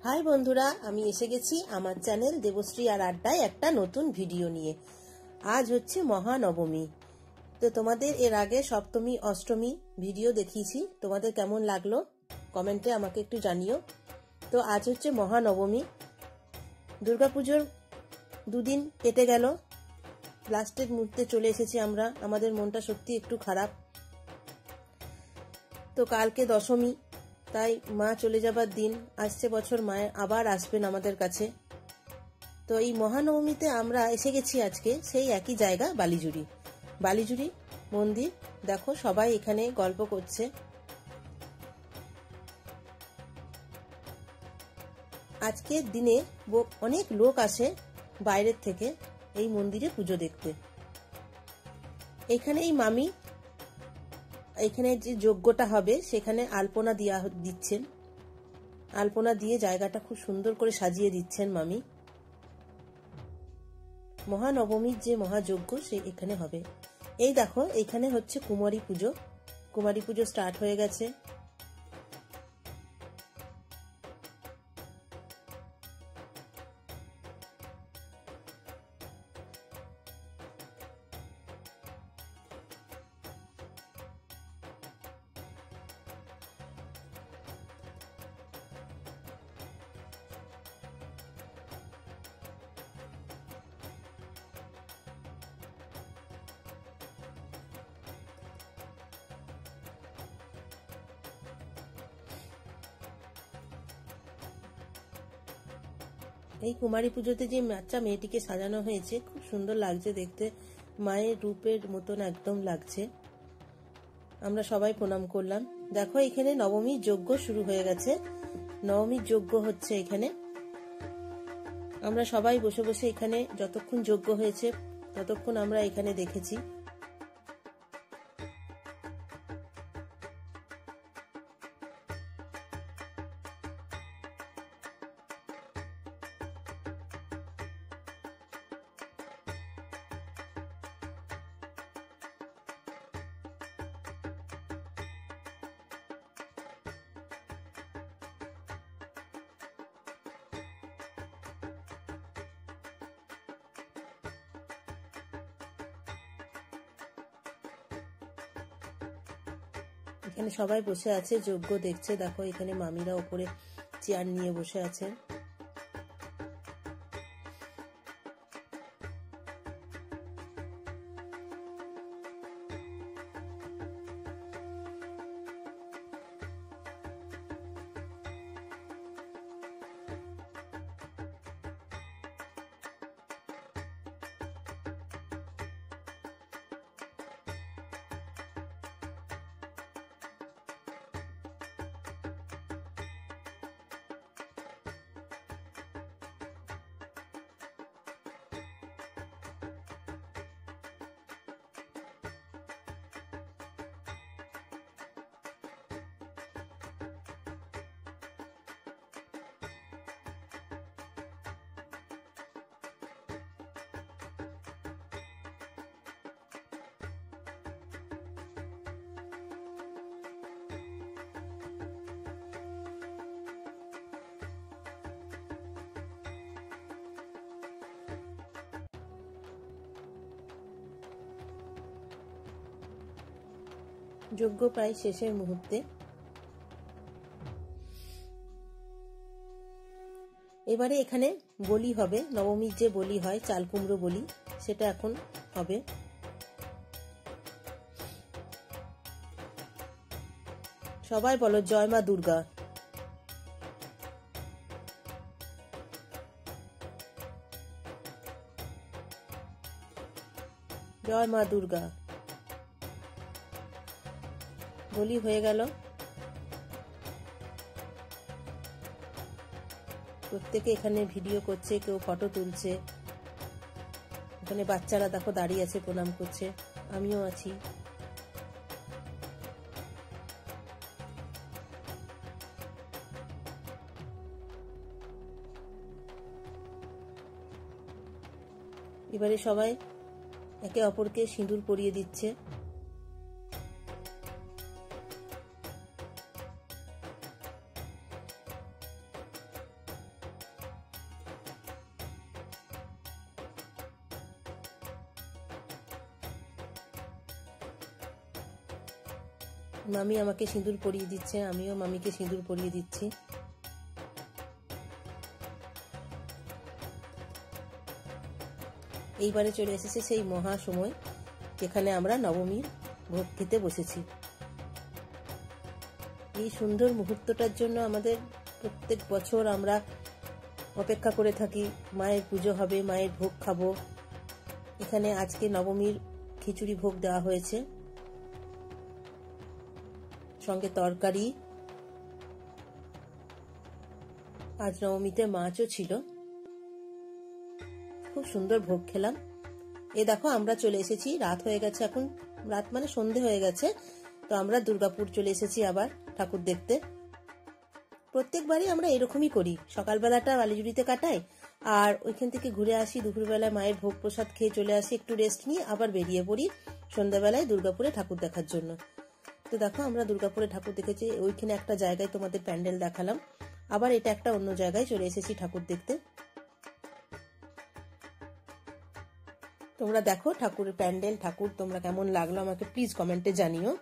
High বন্ধুরা, আমি এসে গেছি আমার চ্যানেল দেবশ্রী আর আড্ডায় একটা নতুন ভিডিও নিয়ে। আজ হচ্ছে মহানবমী। তো তোমাদের এর আগে সপ্তমী অষ্টমী ভিডিও দেখিয়েছি, তোমাদের কেমন লাগলো কমেন্টে আমাকে একটু জানিও। তো আজ হচ্ছে মহানবমী। দুর্গাপুজোর দুদিন কেটে গেল, লাস্টের মুহূর্তে চলে এসেছি আমরা। আমাদের মনটা সত্যি একটু খারাপ। তো কালকে দশমী, তাই মা চলে যাবার দিন। আসছে বছর মা আবার আসবেন আমাদের কাছে। তো এই মহানবমীতে আমরা এসে গেছি আজকে সেই একই জায়গা, বালিজুড়ি মন্দির। দেখো সবাই এখানে গল্প করছে। আজকের দিনে অনেক লোক আসে বাইরের থেকে এই মন্দিরে পুজো দেখতে। এখানে এই মামি এখানে যে যজ্ঞটা হবে সেখানে আলপনা দিচ্ছেন। আলপনা দিয়ে জায়গাটা খুব সুন্দর করে সাজিয়ে দিচ্ছেন মামি। মহানবমীর যে মহাযজ্ঞ সে এখানে হবে। এই দেখো এখানে হচ্ছে কুমারী পুজো স্টার্ট হয়ে গেছে। এই কুমারী পুজোতে যে বাচ্চা মেয়েটিকে সাজানো হয়েছে খুব সুন্দর লাগছে দেখতে, মায়ের রূপের মতন একদম লাগছে। আমরা সবাই প্রণাম করলাম। দেখো এখানে নবমীর যজ্ঞ শুরু হয়ে গেছে। নবমীর যজ্ঞ হচ্ছে এখানে। আমরা সবাই বসে বসে এখানে যতক্ষণ যজ্ঞ হয়েছে ততক্ষণ আমরা এখানে দেখেছি। এখানে সবাই বসে আছে, যজ্ঞ দেখছে। দেখো এখানে মামিরা উপরে চেয়ার নিয়ে বসে আছেন। যজ্ঞ প্রায় শেষের মুহূর্তে। এবারে এখানে বলি হবে, নবমীর যে বলি হয় চাল কুমড়ো বলি, সেটা এখন হবে। সবাই বলো জয় মা দুর্গা। জয় মা দুর্গা। বলি হয়ে গেল। প্রত্যেকে এখানে ভিডিও করছে, কেউ ফটো তুলছে। এখানে বাচ্চারা দেখো দাঁড়িয়ে আছে, প্রণাম করছে। আমিও আছি। এবারে সবাই একে অপরকে সিঁদুর পরিয়ে দিচ্ছে। মামি আমাকে সিঁদুর পরিয়ে দিচ্ছে, আমিও মামিকে সিঁদুর পরিয়ে দিচ্ছি। এইবারে চলে এসেছে সেই মহা সময় যেখানে আমরা নবমীর ভোগ খেতে বসেছি। এই সুন্দর মুহূর্তটার জন্য আমাদের প্রত্যেক বছর আমরা অপেক্ষা করে থাকি। মায়ের পুজো হবে, মায়ের ভোগ খাবো। এখানে আজকে নবমীর খিচুড়ি ভোগ দেওয়া হয়েছে, সঙ্গে তরকারি। আজ নবমীতে মাছও ছিল। খুব সুন্দর ভোগ খেলাম। এ দেখো আমরা চলে এসেছি, রাত হয়ে গেছে, এখন রাত মানে সন্ধে হয়ে গেছে। তো আমরা দুর্গাপুর চলে এসেছি আবার ঠাকুর দেখতে। প্রত্যেকবারই আমরা এরকমই করি, সকালবেলাটা বালিজুড়িতে কাটাই, আর ওইখান থেকে ঘুরে আসি, দুপুরবেলায় মায়ের ভোগ প্রসাদ খেয়ে চলে আসি, একটু রেস্ট নিয়ে আবার বেরিয়ে পড়ি সন্ধ্যাবেলায় দুর্গাপুরে ঠাকুর দেখার জন্য। তো দেখো আমরা দুর্গাপুরে ঠাকুর দেখেছি। ওইখানে একটা জায়গায় তোমাদের প্যান্ডেল দেখালাম, আবার এটা একটা অন্য জায়গায় চলে এসেছি ঠাকুর দেখতে। তোমরা দেখো ঠাকুরের প্যান্ডেল, ঠাকুর তোমরা কেমন লাগলো আমাকে প্লিজ কমেন্টে জানিও।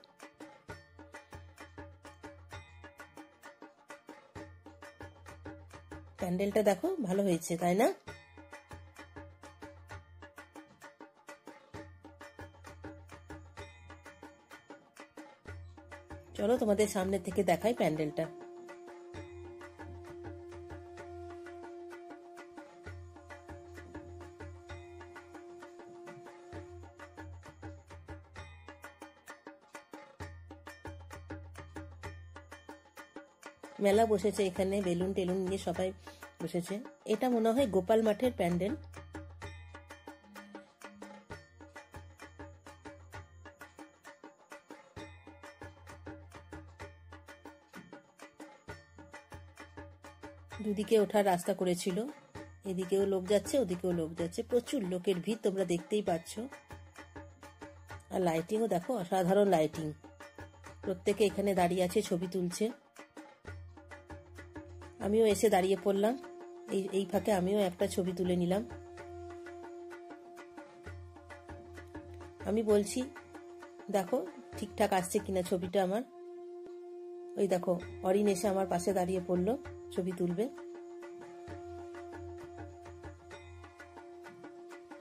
প্যান্ডেলটা দেখো ভালো হয়েছে, তাই না? চলো তোমাদের সামনে থেকে দেখাই প্যান্ডেলটা। মেলা বসেছে এখানে, বেলুন টেলুন নিয়ে সবাই বসেছে। এটা মনে হয় গোপাল মাঠের প্যান্ডেল। দুদিকে ওঠার রাস্তা করেছিল, এদিকেও লোক যাচ্ছে ওদিকেও লোক যাচ্ছে, প্রচুর লোকের ভিড় তোমরা দেখতেই পাচ্ছ। আর লাইটিংও দেখো, অসাধারণ লাইটিং। প্রত্যেকে এখানে দাঁড়িয়ে আছে, ছবি তুলছে। আমিও এসে দাঁড়িয়ে পড়লাম, এই ফাঁকে আমিও একটা ছবি তুলে নিলাম। আমি বলছি দেখো ঠিকঠাক আসছে কিনা ছবিটা আমার। ওই দেখো অরিন এসে আমার পাশে দাঁড়িয়ে পড়লো, ছবি তুলবে।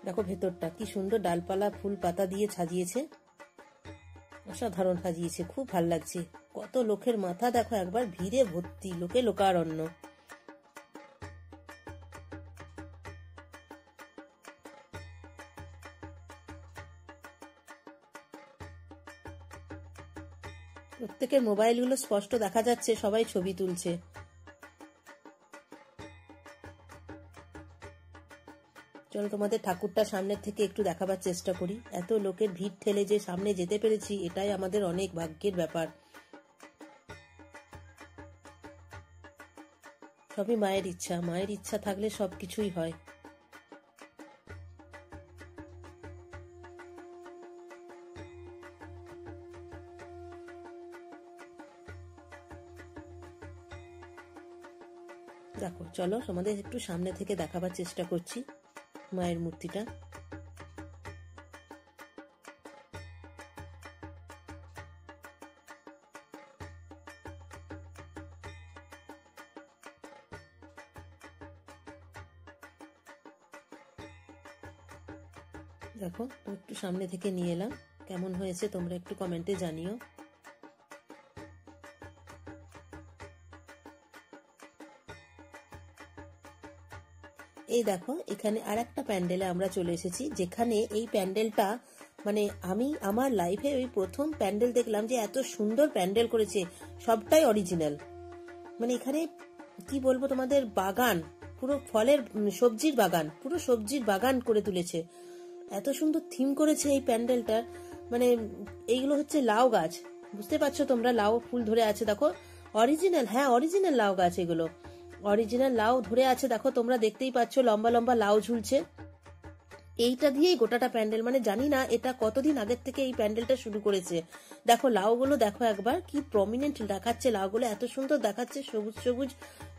দেখো ভেতরটা কি সুন্দর, ডালপালা ফুল পাতা দিয়ে সাজিয়েছে, অসাধারণ সাজিয়েছে, খুব ভাল লাগছে। কত লোকের মাথা দেখো একবার, ভিড়ে ভর্তি, লোকে লোকারণ্য। প্রত্যেকের মোবাইলগুলো স্পষ্ট দেখা যাচ্ছে, সবাই ছবি তুলছে। চলো তোমাদের ঠাকুরটা সামনের থেকে একটু দেখাবার চেষ্টা করি। এত লোকের ভিড় ঠেলে যে সামনে যেতে পেরেছি, এটাই আমাদের অনেক ভাগ্যের ব্যাপার। সবই মায়ের ইচ্ছা, মায়ের ইচ্ছা থাকলে সবকিছুই হয়। দেখো চলো তোমাদের একটু সামনে থেকে দেখাবার চেষ্টা করছি মায়ের মূর্তিটা। দেখো একটু সামনে থেকে নিয়ে এলাম, কেমন হয়েছে তোমরা একটু কমেন্টে জানিও। এই দেখো এখানে আর একটা প্যান্ডেলে আমরা চলে এসেছি, যেখানে এই প্যান্ডেলটা মানে আমি আমার লাইফে ওই প্রথম প্যান্ডেল দেখলাম যে এত সুন্দর প্যান্ডেল করেছে, সবটাই অরিজিনাল। মানে এখানে কি বলবো তোমাদের, বাগান, পুরো ফলের সবজির বাগান, পুরো সবজির বাগান করে তুলেছে। এত সুন্দর থিম করেছে এই প্যান্ডেলটার। মানে এইগুলো হচ্ছে লাউ গাছ, বুঝতে পারছো তোমরা, লাউ ফুল ধরে আছে দেখো, অরিজিনাল, হ্যাঁ অরিজিনাল লাউ গাছ, এগুলো অরিজিনাল লাউ ধরে আছে। দেখো তোমরা দেখতেই পাচ্ছ, লম্বা লম্বা লাউ ঝুলছে। এইটা দিয়েই গোটাটা প্যান্ডেল, মানে জানি না এটা কতদিন আগের থেকে এই প্যান্ডেলটা শুরু করেছে। দেখো লাউগুলো দেখো একবার, কি প্রমিনেন্ট দেখাচ্ছে লাউগুলো, এত সুন্দর দেখাচ্ছে, সবুজ সবুজ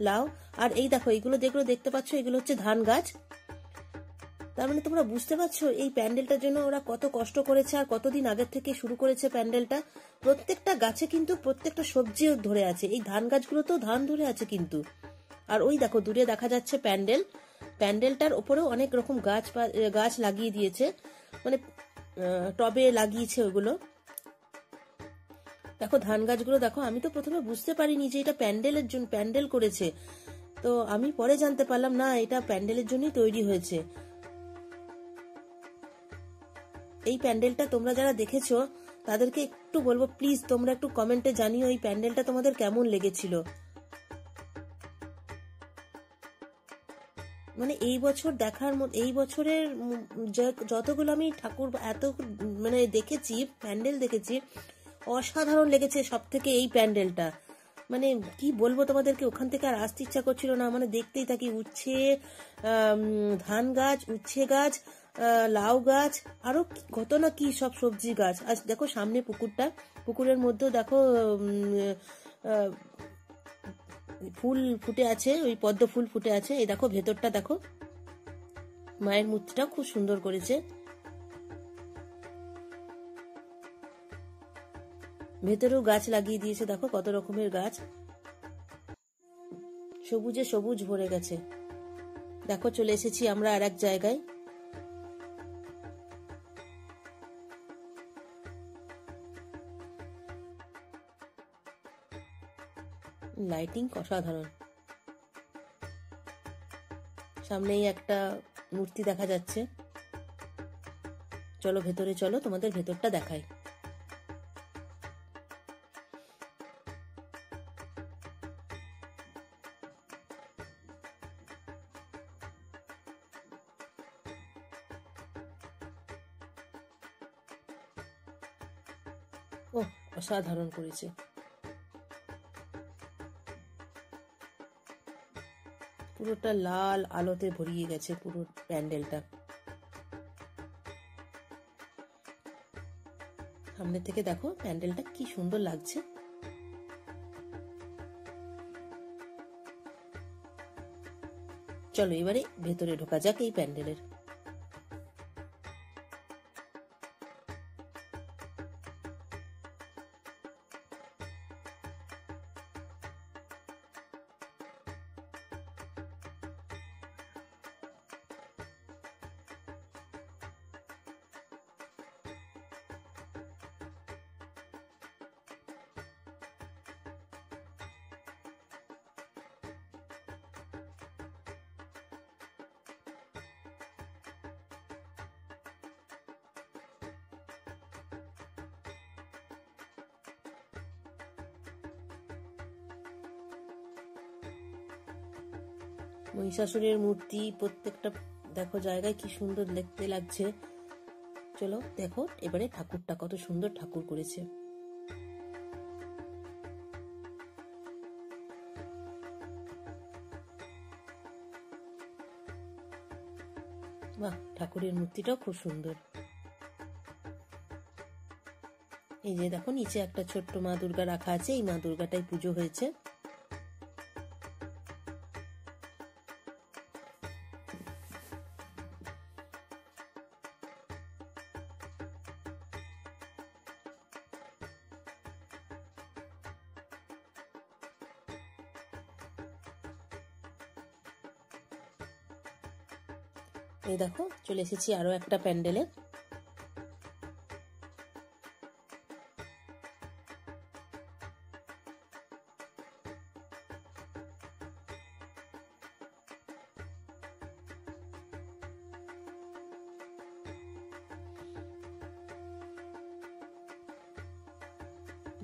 লাউ। আর এই দেখো এইগুলো যেগুলো দেখতে পাচ্ছ, এগুলো হচ্ছে ধান গাছ। তার মানে তোমরা বুঝতে পারছো এই প্যান্ডেলটার জন্য ওরা কত কষ্ট করেছে আর কতদিন আগের থেকে শুরু করেছে প্যান্ডেলটা। প্রত্যেকটা গাছে কিন্তু প্রত্যেকটা সবজিও ধরে আছে, এই ধান গাছগুলোতেও ধান ধরে আছে কিন্তু। আর ওই দেখো দূরে দেখা যাচ্ছে প্যান্ডেল, প্যান্ডেলটার ওপরেও অনেক রকম গাছ লাগিয়ে দিয়েছে, মানে টবে লাগিয়েছে ওগুলো। দেখো ধান গাছগুলো দেখো, আমি তো প্রথমে বুঝতে পারিনি যে এটা প্যান্ডেলের জন্য প্যান্ডেল করেছে, তো আমি পরে জানতে পারলাম না এটা প্যান্ডেলের জন্যই তৈরি হয়েছে। এই প্যান্ডেলটা তোমরা যারা দেখেছো তাদেরকে একটু বলবো, প্লিজ তোমরা একটু কমেন্টে জানিও এই প্যান্ডেলটা তোমাদের কেমন লেগেছিল। মানে এই বছর দেখার মতো, এই বছরের যতগুলো আমি ঠাকুর এত মানে দেখেছি, প্যান্ডেল দেখেছি, অসাধারণ লেগেছে সব থেকে এই প্যান্ডেলটা। মানে কি বলবো তোমাদেরকে, ওখান থেকে আর আসতে ইচ্ছা করছিল না, মানে দেখতেই থাকি। উচ্ছে, ধান গাছ, উচ্ছে গাছ, লাউ গাছ, আরো কত না কি সব সবজি গাছ। আজ দেখো সামনে পুকুরটা, পুকুরের মধ্যেও দেখো ফুল ফুটে আছে, ওই পদ্ম ফুল ফুটে আছে। এই দেখো ভেতরটা দেখো, মায়ের মূর্তিটা খুব সুন্দর করেছে। ভেতরেও গাছ লাগিয়ে দিয়েছে, দেখো কত রকমের গাছ, সবুজে সবুজ ভরে গেছে। দেখো চলে এসেছি আমরা আর এক জায়গায়। লাইটিং অসাধারণ। সামনেই একটা মূর্তি দেখা যাচ্ছে। চলো ভেতরে চলো, তোমাদের ভেতরটা দেখাই। ও অসাধারণ করেছে। পুরোটা লাল আলোতে ভরিয়ে গেছে পুরো প্যান্ডেলটা। সামনে থেকে দেখো প্যান্ডেলটা কি সুন্দর লাগছে। চলো এবারে ভেতরে ঢোকা যাক এই প্যান্ডেলের। মহিষাসুরের মূর্তি প্রত্যেকটা দেখো জায়গায় কি সুন্দর দেখতে লাগছে। চলো দেখো এবারে ঠাকুরটা কত সুন্দর ঠাকুর করেছে। বাহ, ঠাকুরের মূর্তিটাও খুব সুন্দর। এই যে দেখো নিচে একটা ছোট্ট মা দুর্গা রাখা আছে, এই মা দুর্গাটাই পুজো হয়েছে। এই দেখো চলে এসেছি আরো একটা প্যান্ডেলে।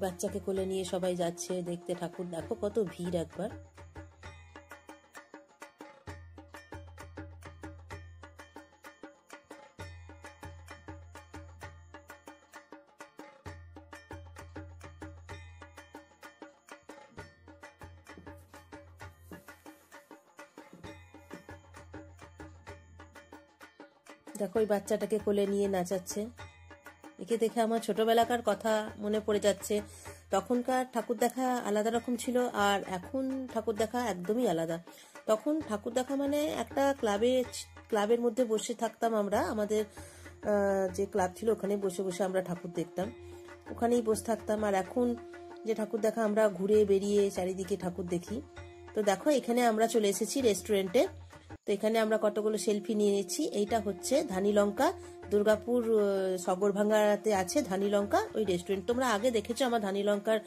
বাচ্চাকে কোলে নিয়ে সবাই যাচ্ছে দেখতে ঠাকুর। দেখো কত ভিড় একবার। দেখো ওই বাচ্চাটাকে কোলে নিয়ে নাচাচ্ছে। একে দেখে আমার ছোটবেলাকার কথা মনে পড়ে যাচ্ছে। তখনকার ঠাকুর দেখা আলাদা রকম ছিল, আর এখন ঠাকুর দেখা একদমই আলাদা। তখন ঠাকুর দেখা মানে একটা ক্লাবের মধ্যে বসে থাকতাম আমরা, আমাদের যে ক্লাব ছিল ওখানে বসে বসে আমরা ঠাকুর দেখতাম, ওখানেই বসে থাকতাম। আর এখন যে ঠাকুর দেখা আমরা ঘুরে বেরিয়ে চারিদিকে ঠাকুর দেখি। তো দেখো এখানে আমরা চলে এসেছি রেস্টুরেন্টে। তো এখানে আমরা কতগুলো সেলফি নিয়ে নিচ্ছি। এইটা হচ্ছে ধানীলঙ্কা, দুর্গাপুর সগরভাঙ্গাতে আছে ধানীলঙ্কা ওই রেস্টুরেন্ট। তোমরা আগে দেখেছো আমার ধানীলঙ্কার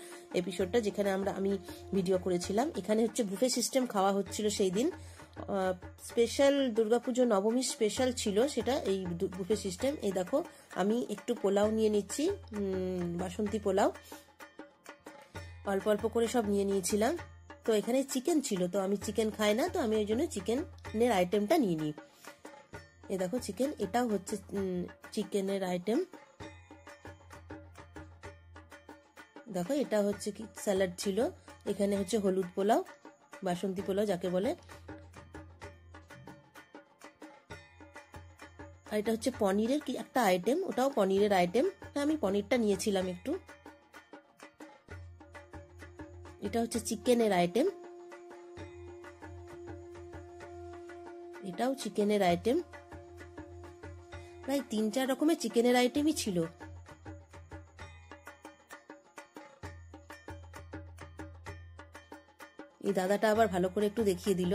এপিসোডটা, যেখানে আমি ভিডিও করেছিলাম। এখানে হচ্ছে বুফে সিস্টেম খাওয়া হচ্ছিল সেই দিন, স্পেশাল দুর্গাপুজো নবমী স্পেশাল ছিল সেটা, এই বুফে সিস্টেম। এই দেখো আমি একটু পোলাও নিয়ে নিচ্ছি, বাসন্তী পোলাও অল্প অল্প করে সব নিয়ে নিয়েছিলাম। তো এখানে চিকেন ছিল, তো আমি চিকেন খাই না, তো আমি ওই জন্য চিকেনের আইটেমটা নিয়ে নিই। এই দেখো চিকেন, এটাও হচ্ছে চিকেনের আইটেম। দেখো এটা হচ্ছে কি স্যালাড ছিল, এখানে হচ্ছে হলুদ পোলাও, বাসন্তী পোলাও যাকে বলে। আর এটা হচ্ছে পনিরের কি একটা আইটেম, ওটাও পনিরের আইটেম, আমি পনিরটা নিয়েছিলাম একটু। এটা হচ্ছে চিকেনের আইটেম, এটাও চিকেনের আইটেম। প্রায় 3-4 রকমের চিকেনের আইটেমই ছিল। এই দাদাটা আবার ভালো করে একটু দেখিয়ে দিল।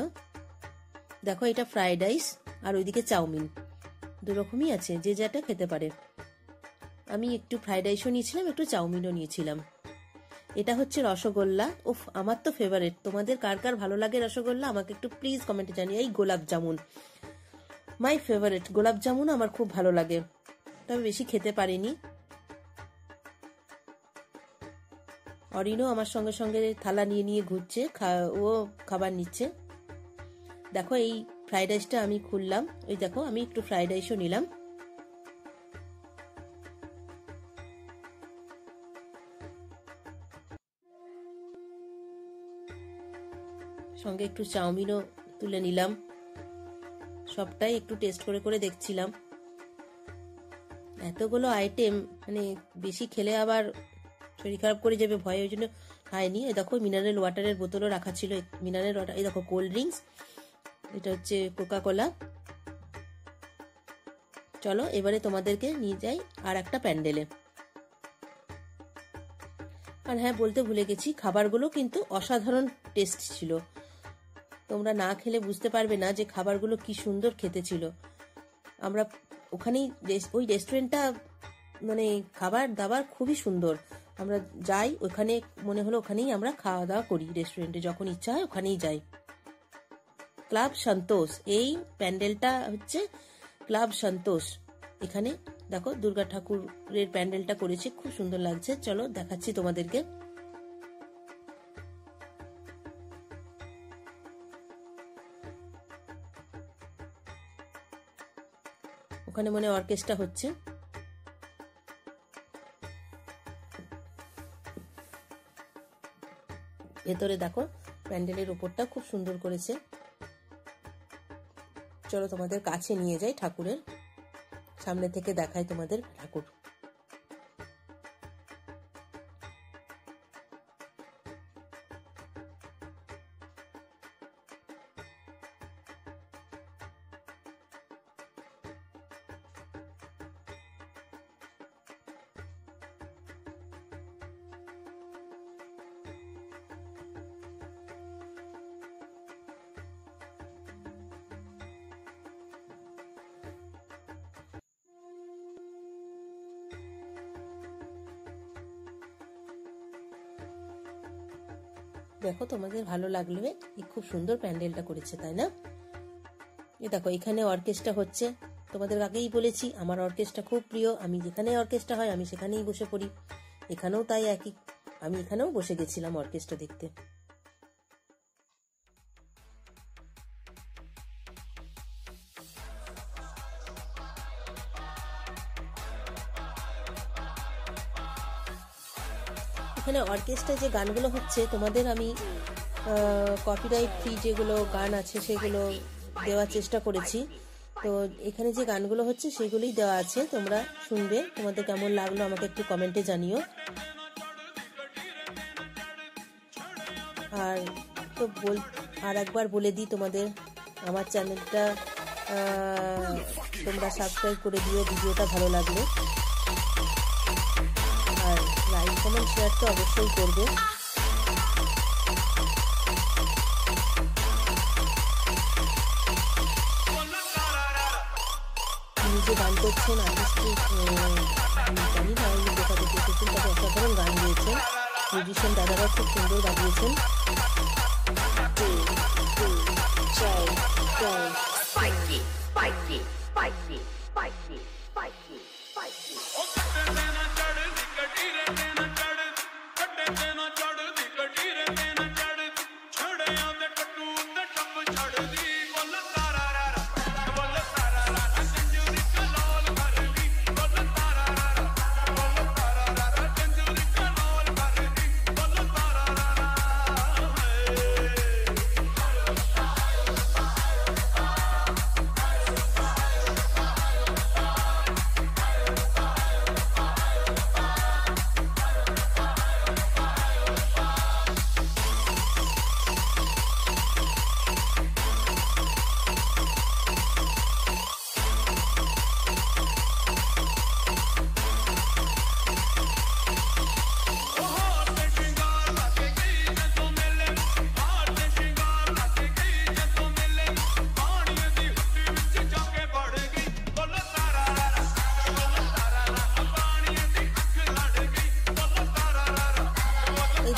দেখো এটা ফ্রাইড রাইস, আর ওইদিকে চাউমিন, দুরকমই আছে, যে যেটা খেতে পারে। আমি একটু ফ্রাইড রাইসও নিয়েছিলাম, একটু চাউমিনও নিয়েছিলাম। এটা হচ্ছে রসগোল্লা, উফ আমার তো ফেভারিট। তোমাদের কার কার ভালো লাগে রসগোল্লা আমাকে একটু প্লিজ কমেন্টে জানিয়ে। এই গোলাপ জামুন, মাই ফেভারিট, গোলাপ জামুন আমার খুব ভালো লাগে, তবে বেশি খেতে পারিনি। অরিনও আমার সঙ্গে সঙ্গে থালা নিয়ে নিয়ে ঘুরছে, ও খাবার নিচ্ছে। দেখো এই ফ্রাইড রাইসটা আমি খুললাম, ওই দেখো আমি একটু ফ্রাইড রাইসও নিলাম। সঙ্গে একটু চাউমিনও তুলে নিলাম। সবটাই একটু টেস্ট করে করে দেখছিলাম। এতগুলো আইটেম মানে বেশি খেলে আবার শরীর খারাপ করে যাবে ভয়ে, ওই জন্য খাইনি। এই দেখো মিনারেল ওয়াটারের বোতলও রাখা ছিল, মিনারেল ওয়াটার। এই দেখো কোল্ড ড্রিঙ্কস, এটা হচ্ছে কোকা কোলা। চলো এবারে তোমাদেরকে নিয়ে যাই আর একটা প্যান্ডেলে। আর হ্যাঁ, বলতে ভুলে গেছি, খাবারগুলো কিন্তু অসাধারণ টেস্ট ছিল। তোমরা না খেলে বুঝতে পারবে না যে খাবারগুলো কি সুন্দর খেতে ছিল। আমরা ওখানেই, ওই রেস্টুরেন্টটা মানে খাবার দাবার খুবই সুন্দর। আমরা যাই ওখানে, মনে হলো ওখানেই আমরা খাওয়া দাওয়া করি, রেস্টুরেন্টে যখন ইচ্ছা হয় ওখানেই যাই। ক্লাব সন্তোষ, এই প্যান্ডেলটা হচ্ছে ক্লাব সন্তোষ। এখানে দেখো দুর্গা ঠাকুরের প্যান্ডেলটা করেছে, খুব সুন্দর লাগছে। চলো দেখাচ্ছি তোমাদেরকে। ওখানে মনে অর্কেস্ট্রা হচ্ছে। ভেতরে দেখো প্যান্ডেলের উপরটা খুব সুন্দর করেছে। চলো তোমাদের কাছে নিয়ে যাই, ঠাকুরের সামনে থেকে দেখাই তোমাদের ঠাকুর। দেখো তোমাদের ভালো লাগলো, খুব সুন্দর প্যান্ডেলটা করেছে তাই না? এ দেখো এখানে অর্কেস্ট্রা হচ্ছে। তোমাদের আগেই বলেছি আমার অর্কেস্ট্রা খুব প্রিয়, আমি যেখানে অর্কেস্ট্রা হয় আমি সেখানেই বসে পড়ি। এখানেও তাই একই, আমি এখানেও বসে গেছিলাম অর্কেস্ট্রা দেখতে। এখানে অর্কেস্ট্রা যে গানগুলো হচ্ছে তোমাদের আমি কপিরাইট ফ্রি যেগুলো গান আছে সেগুলো দেওয়ার চেষ্টা করেছি। তো এখানে যে গানগুলো হচ্ছে সেগুলোই দেওয়া আছে, তোমরা শুনবে। তোমাদের কেমন লাগলো আমাকে একটু কমেন্টে জানিও। আর তো আর একবার বলে দিই তোমাদের, আমার চ্যানেলটা তোমরা সাবস্ক্রাইব করে দিও ভিডিওটা ভালো লাগলে, আর লাইক কমেন্ট শেয়ার তো অবশ্যই করবে। নিজে গান করছেন আর্টিস্টিক, জানি না উনি কোথা থেকে এসেছেন, তবে অসাধারণ গান গিয়েছেন। মিউজিশিয়ান দাদারা খুব সুন্দর বাজিয়েছেন।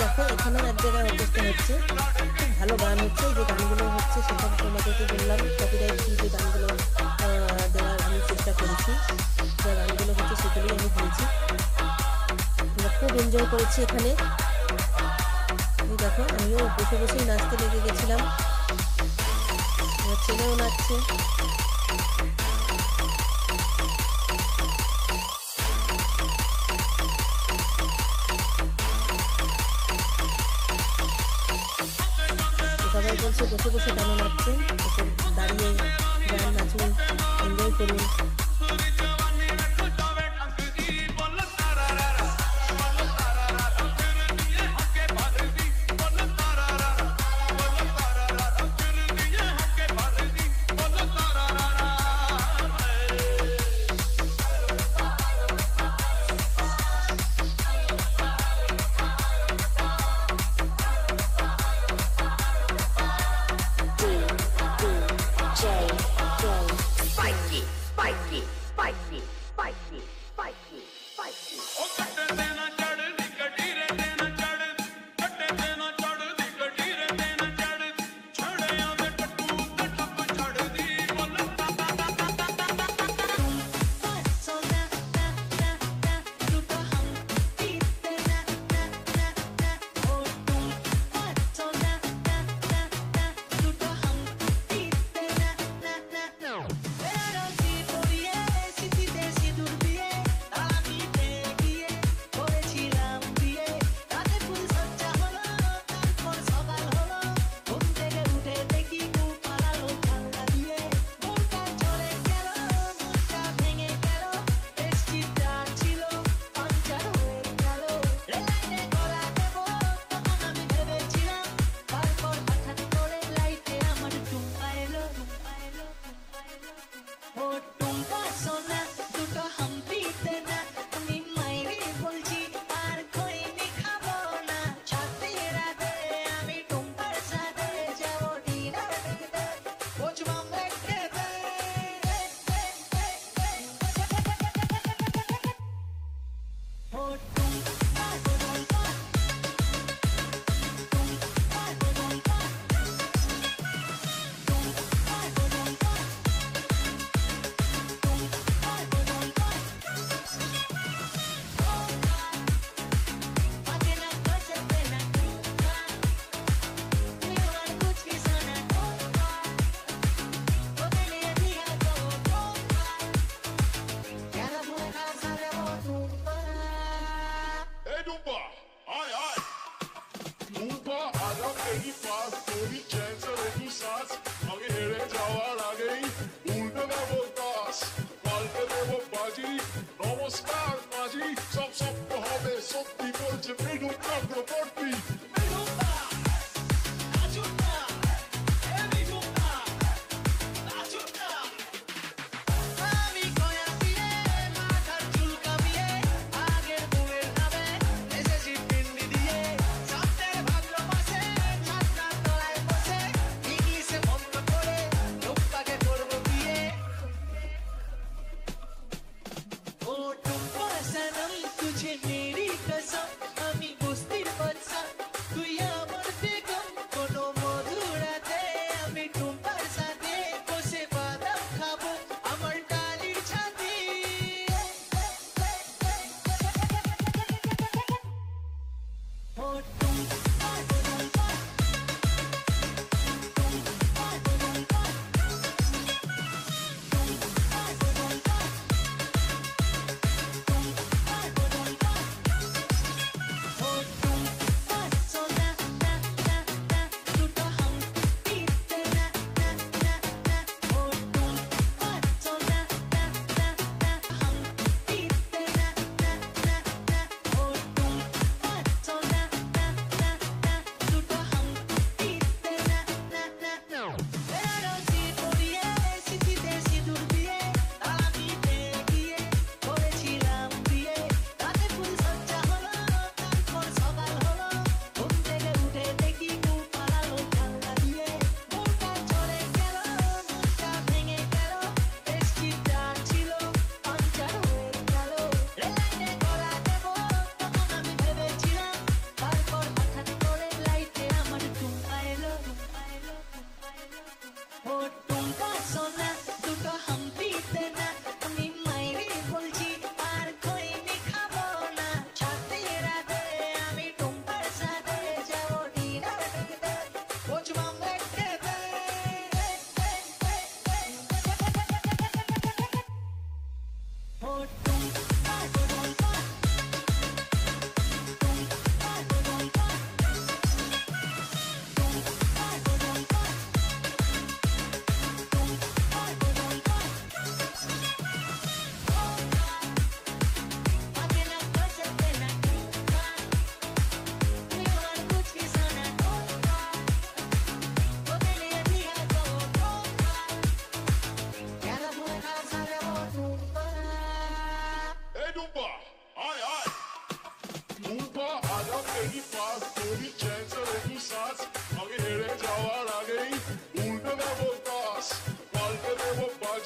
দেখো এখানেও এক জায়গায় অর্কেস্ট্রা হচ্ছে, খুব ভালো গান হচ্ছে। যে গানগুলো হচ্ছে সেটা তোমাদেরকে বললাম, কপিরাইট ফ্রি যে গানগুলো দেওয়ার আমি চেষ্টা করেছি, যে গানগুলো হচ্ছে সেগুলোই আমি দিয়েছি। আমরা খুব এনজয় করেছি এখানে। এই দেখো আমিও বসে বসেই নাচতে লেগে গেছিলাম, আমার ছেলেও নাচছে। সবাই বলছে বসে বসে কেন নাচছেন, দাঁড়িয়ে গান নাচুন, এনজয় করুন।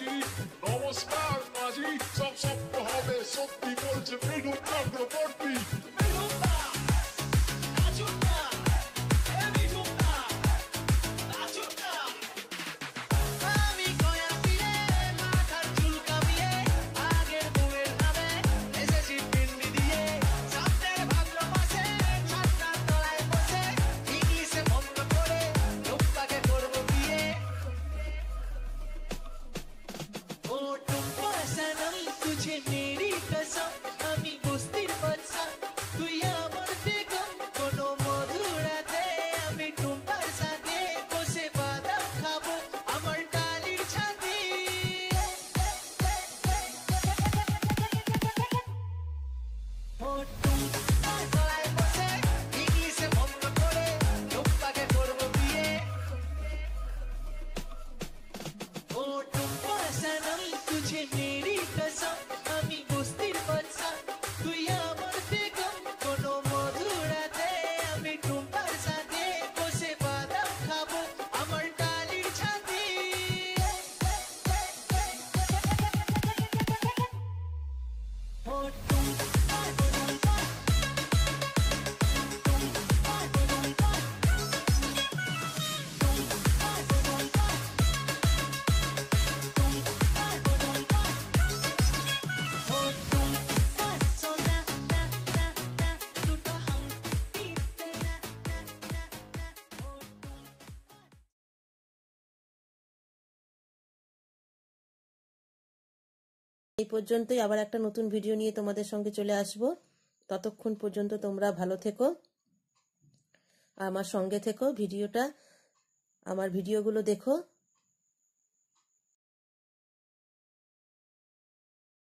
মাঝি নমস্কার মাঝি সব সত্য হবে সত্যি বলছে বেলুন চক্রবর্তী এই পর্যন্তই, আবার একটা নতুন ভিডিও নিয়ে তোমাদের সঙ্গে চলে আসব। ততক্ষণ পর্যন্ত তোমরা ভালো থেকো, আমার সঙ্গে থেকো, আমার ভিডিওগুলো দেখো।